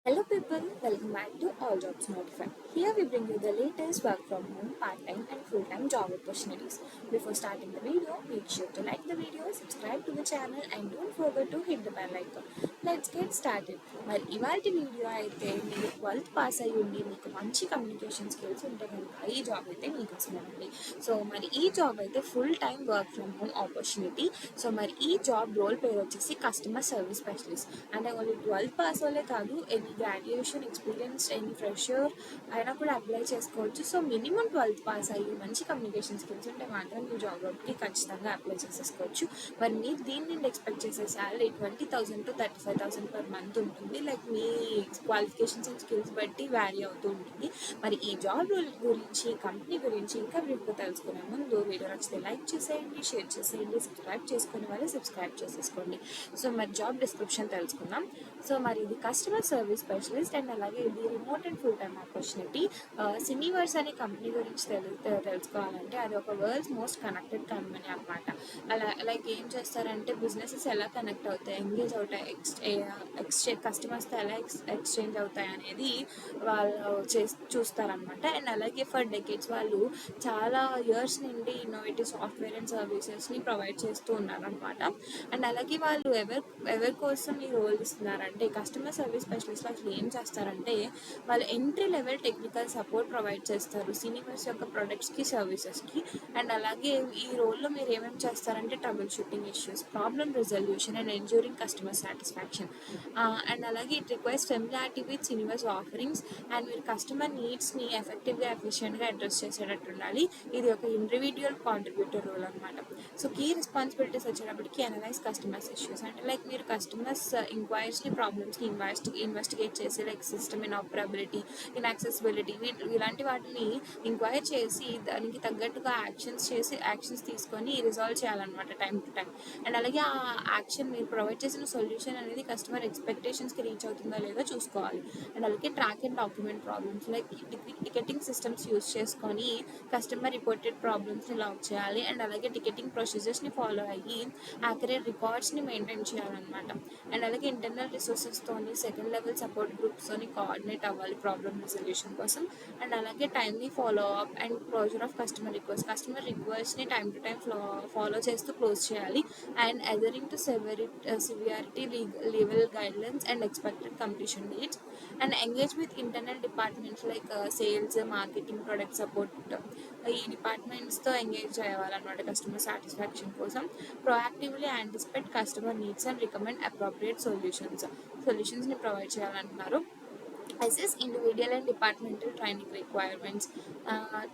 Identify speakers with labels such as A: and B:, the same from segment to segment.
A: Hello people, welcome back to All Jobs Notified. Here we bring you the latest work from home, part-time and full-time job opportunities. Before starting the video, make sure to like the video, subscribe to the channel and don't forget to hit the bell icon. Let's get started. మరి ఇవాల్టి video అయితే మీరు 12th pass అయ్యి ఉండి మీకు మంచి communication skills ఉంటే కనుక ఈ జాబ్ అయితే మీకోసమేనండి. సో మరి ఈ జాబ్ అయితే full time work from home opportunity. So మరి ఈ జాబ్ రోల్ పేరు వచ్చేసి కస్టమర్ సర్వీస్ స్పెషలిస్ట్. అంటే ఓన్లీ 12th పాస్ వాళ్ళే కాదు, any graduation experience any fresher అయినా కూడా అప్లై చేసుకోవచ్చు. సో మినిమం 12th పాస్ అయ్యి మంచి కమ్యూనికేషన్ స్కిల్స్ ఉంటే మాత్రం మీ జాబ్ రోల్కి ఖచ్చితంగా అప్లై చేసేసుకోవచ్చు. మరి మీరు దీని నుండి ఎక్స్పెక్ట్ చేసే శాలరీ 20,000 to 35,000 పర్ మంత్ ఉంటుంది. Like me qualifications and skills బట్టి వ్యారీ అవుతూ ఉంటుంది. మరి ఈ జాబ్ రోల్ గురించి, కంపెనీ గురించి ఇంకా బ్రీఫ్గా తెలుసుకునే ముందు వీడియో నచ్చితే లైక్ చేసేయండి, షేర్ చేసేయండి, సబ్స్క్రైబ్ చేసుకునే వాళ్ళు సబ్స్క్రైబ్ చేసేసుకోండి. సో మరి జాబ్ డిస్క్రిప్షన్ తెలుసుకుందాం. సో మరి ఇది కస్టమర్ సర్వీస్ స్పెషలిస్ట్ అండ్ అలాగే ఇది remote and full time opportunity. Syniverse అనే కంపెనీ గురించి తెలుసుకోవాలంటే అది ఒక వరల్డ్స్ మోస్ట్ కనెక్టెడ్ కంపెనీ అనమాట. అలా లైక్ ఏం చేస్తారంటే బిజినెసెస్ ఎలా కనెక్ట్ అవుతాయి, ఎంగేజ్ అవుతాయి, ఎక్స్చేంజ్ కస్టమర్స్తో ఎలా ఎక్స్చేంజ్ అవుతాయి అనేది వాళ్ళు చూస్తారనమాట. అండ్ అలాగే ఫర్ డెకేడ్స్ వాళ్ళు చాలా ఇయర్స్ నుండి ఇన్నోవేటివ్ సాఫ్ట్వేర్ అండ్ సర్వీసెస్ని ప్రొవైడ్ చేస్తూ ఉన్నారనమాట. అండ్ అలాగే వాళ్ళు ఎవరి కోసం ఈ రోల్ ఇస్తున్నారంటే కస్టమర్ సర్వీస్ స్పెషలిస్ట్ అసలు ఏం చేస్తారంటే వాళ్ళు entry level technical support provide చేస్తారు సినివర్స్ యొక్క ప్రొడక్ట్స్కి, సర్వీసెస్కి. అండ్ అలాగే ఈ రోల్లో మీరు ఏమేమి చేస్తారంటే trouble shooting issues, problem resolution and ensuring customer satisfaction. And అలాగే it requires familiarity with Syniverse offerings. And మీరు కస్టమర్ నీడ్స్ని ఎఫెక్టివ్గా, ఎఫిషియెంట్గా అడ్రస్ చేసేటట్టు ఉండాలి. ఇది ఒక ఇండివిజువల్ కాంట్రిబ్యూటర్ రోల్ అనమాట. సో కీ రెస్పాన్సిబిలిటీస్ వచ్చేటప్పటికి అనలైజ్ కస్టమర్స్ ఇష్యూస్, అంటే లైక్ మీరు కస్టమర్స్ ఇంక్వైరీస్ని, ప్రాబ్లమ్స్ని ఇన్వెస్టిగేట్ చేసి లైక్ సిస్టమ్ ఇన్ఆపరబిలిటీ, ఇన్యాక్సెసిబిలిటీ ఇలాంటి వాటిని ఎంక్వైర్ చేసి దానికి తగ్గట్టుగా యాక్షన్స్ తీసుకొని రిజాల్వ్ చేయాలన్నమాట టైం టు టైం. అండ్ అలాగే ఆ యాక్షన్ మీరు ప్రొవైడ్ చేసిన సొల్యూషన్ అనేది కస్టమర్ ఎక్స్పెక్టేషన్స్కి రీచ్ అవుతుందో లేదో చూసుకోవాలి. అండ్ అలాగే track and document problems like ticketing systems use చేసుకొని కస్టమర్ రిపోర్టెడ్ ప్రాబ్లమ్స్ని లాక్ చేయాలి. అండ్ అలాగే టికెటింగ్ ప్రొసీజర్స్ని ఫాలో అయ్యి యాక్యురేట్ రికార్డ్స్ని మెయింటైన్ చేయాలన్నమాట. అండ్ అలాగే ఇంటర్నల్ రిసోర్సెస్తోని, సెకండ్ లెవెల్ సపోర్ట్ గ్రూప్స్తోని కోఆర్డినేట్ అవ్వాలి ప్రాబ్లమ్ రిజల్యూషన్ కోసం. అండ్ అలాగే timely follow up and closure of customer రిక్వెస్ట్ని టైం టు టైం ఫాలో చేస్తూ క్లోజ్ చేయాలి. And adhering to severity legal guidelines and expected completion dates. And engage with internal departments like sales, marketing, product support, ఈ డిపార్ట్మెంట్స్తో engage అవ్వాలన్నమాట customer satisfaction కోసం. ప్రొయాక్టివ్లీ anticipate customer needs and recommend appropriate సొల్యూషన్స్ని provide చేయాలంటున్నారు. Assess individual and departmental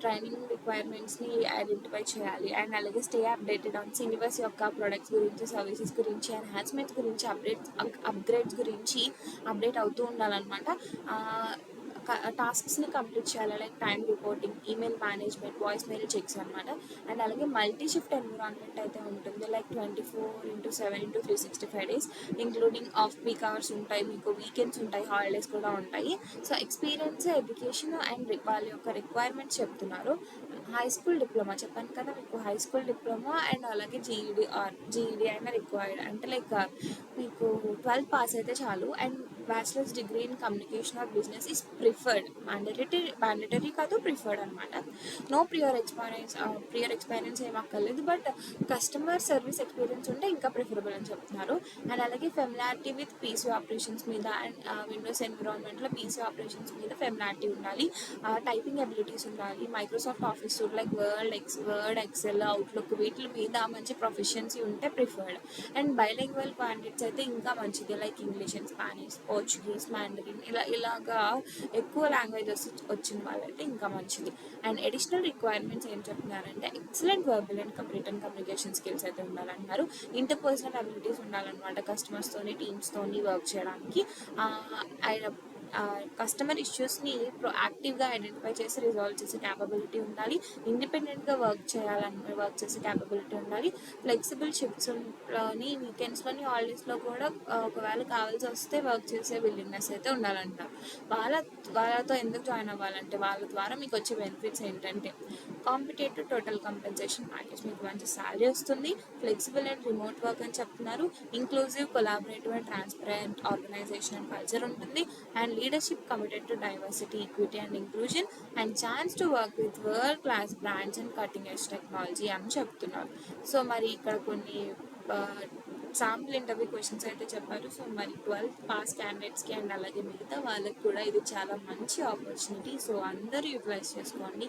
A: training రిక్వైర్మెంట్స్ని identify చేయాలి. And అలాగే స్టే అప్డేటెడ్ ఆన్ సినివర్స్ యొక్క ప్రొడక్ట్స్ గురించి, సర్వీసెస్ గురించి, ఎన్హాన్స్మెంట్స్ గురించి, అప్గ్రేడ్స్ గురించి అప్డేట్ అవుతూ ఉండాలన్నమాట. టాస్క్స్ని కంప్లీట్ చేయాలి like time reporting, email management, voice mail checks అనమాట. అండ్ అలాగే మల్టీ షిఫ్ట్ ఎన్విరాన్మెంట్ అయితే ఉంటుంది like 24/7/365 days, including off peak hours ఉంటాయి, మీకు వీకెండ్స్ ఉంటాయి, హాలిడేస్ కూడా ఉంటాయి. సో ఎక్స్పీరియన్స్, ఎడ్యుకేషన్ అండ్ వాళ్ళ యొక్క రిక్వైర్మెంట్స్ చెప్తున్నారు. హై స్కూల్ డిప్లొమా చెప్పాను కదా మీకు, హై స్కూల్ డిప్లొమా అండ్ అలాగే జీఈడి అయినా రిక్వైర్డ్. అంటే లైక్ మీకు 12th పాస్ అయితే చాలు. And bachelors degree in communication or business is preferred. Mandatory కాదు, ప్రిఫర్డ్ అనమాట. నో ప్రియర్ ఎక్స్పీరియన్స్ ఏం అక్కర్లేదు, బట్ కస్టమర్ సర్వీస్ ఎక్స్పీరియన్స్ ఉంటే ఇంకా ప్రిఫరబుల్ అని చెప్తున్నారు. అండ్ అలాగే ఫెమిలారిటీ విత్ పీసీ ఆపరేషన్స్ మీద అండ్ విండోస్ ఎన్విరాన్మెంట్లో పీసీ ఆపరేషన్స్ మీద ఫెమిలారిటీ ఉండాలి. టైపింగ్ అబిలిటీస్ ఉండాలి. Microsoft Office like Word, Excel, Outlook వీటి మీద మంచి ప్రొఫిషియన్సీ ఉంటే ప్రిఫర్డ్. అండ్ బైలింగ్వల్ క్యాండిడేట్స్ అయితే ఇంకా మంచిది like English and Spanish, Portuguese, Mandarin ఇలాగా ఎక్కువ లాంగ్వేజెస్ వచ్చిన వాళ్ళైతే ఇంకా మంచిది. అండ్ అడిషనల్ రిక్వైర్మెంట్స్ ఏం చెప్తున్నారంటే excellent verbal and return communication skills అయితే ఉండాలంటున్నారు. ఇంటర్పర్సనల్ అబిలిటీస్ ఉండాలన్నమాట కస్టమర్స్తోని, టీమ్స్తోని వర్క్ చేయడానికి. కస్టమర్ ఇష్యూస్ని ప్రొయాక్టివ్గా ఐడెంటిఫై చేసి రిజాల్వ్ చేసే క్యాపబిలిటీ ఉండాలి. ఇండిపెండెంట్గా వర్క్ చేసే క్యాపబిలిటీ ఉండాలి. ఫ్లెక్సిబుల్ షిఫ్ట్స్లోని, వీకెండ్స్లోని, హాలిడేస్లో కూడా ఒకవేళ కావాల్సి వస్తే వర్క్ చేసే విల్లింగ్నెస్ అయితే ఉండాలంట. వాళ్ళతో ఎందుకు జాయిన్ అవ్వాలంటే వాళ్ళ ద్వారా మీకు వచ్చే బెనిఫిట్స్ ఏంటంటే కాంపిటేటివ్ టోటల్ కంపెన్సేషన్ ప్యాకేజ్, మీకు మంచి శాలరీ వస్తుంది, ఫ్లెక్సిబుల్ అండ్ రిమోట్ వర్క్ అని చెప్తున్నారు, inclusive, collaborative and transparent organization and culture ఉంటుంది, and leadership committed to diversity, equity and inclusion, and chance to work with world class brands and cutting edge technology అని చెప్తున్నారు. So మరి ఇక్కడ కొన్ని sample interview questions అయితే చెప్పారు. So మరి 12th pass క్యాండిడేట్స్కి అండ్ అలాగే మిగతా వాళ్ళకి కూడా ఇది చాలా మంచి ఆపర్చునిటీ. సో అందరూ యూటిలైజ్ చేసుకోండి.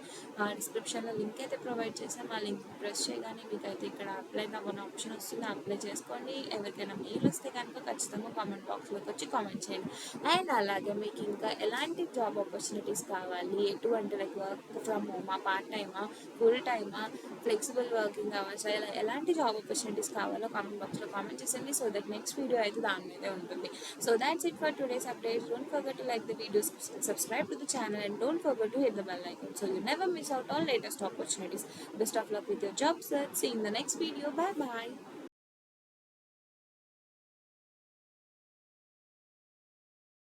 A: డిస్క్రిప్షన్లో లింక్ అయితే ప్రొవైడ్ చేసాం. ఆ లింక్ ప్రెస్ చేయగానే మీకు అయితే ఇక్కడ అప్లై నవ్ అనే ఆప్షన్ వస్తుంది. అప్లై చేసుకోండి. ఎవరికైనా మెయిల్ వస్తే కనుక ఖచ్చితంగా కామెంట్ బాక్స్లోకి వచ్చి కామెంట్ చేయండి. అండ్ అలాగే మీకు ఇంకా ఎలాంటి జాబ్ ఆపర్చునిటీస్ కావాలి, ఎటువంటి లైక్ వర్క్ ఫ్రమ్ హోమా, పార్ట్ టైమా, ఫుల్ టైమా, ఫ్లెక్సిబుల్ వర్కింగ్ అవర్స్, ఇలా ఎలాంటి జాబ్ ఆపర్చునిటీస్ కావాలో కామెంట్ బాక్స్లో కామెంట్ చేసేయండి. సో దట్ నెక్స్ట్ వీడియో అయితే దాని మీదే ఉంటుంది. So that's it for today's updates. Don't forget to like the videos, subscribe to the channel and don't forget to hit the bell icon so you never miss out on latest opportunities. Best of luck with your job search. See you in the next video. Bye bye.